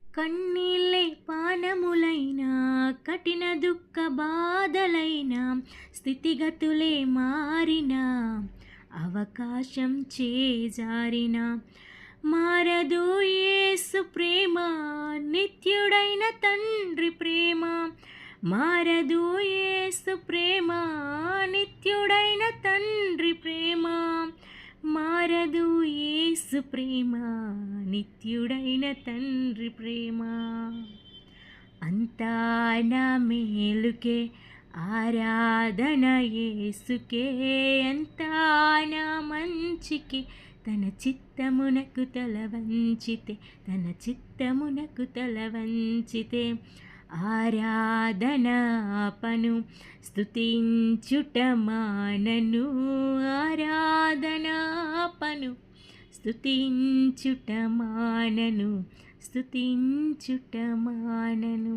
కన్నీళ్ళే పానములైన కఠిన దుఃఖ బాధలైన స్థితిగతులే మారిన అవకాశం చేజారిన మారదు యేసు ప్రేమ నిత్యుడైన తండ్రి ప్రేమ మారదు యేసు ప్రేమ నిత్యుడైన తండ్రి ప్రేమ మారదు యేసు ప్రేమ నిత్యుడైన తండ్రి ప్రేమ అంతా నా మేలుకే ఆరాధన యేసుకే అంతా నా మంచికే తన చిత్తమునకు తల వంచితే ఆరాధనాపను స్తుతించుట మానను ఆరాధనాపను స్తుతించుట మానను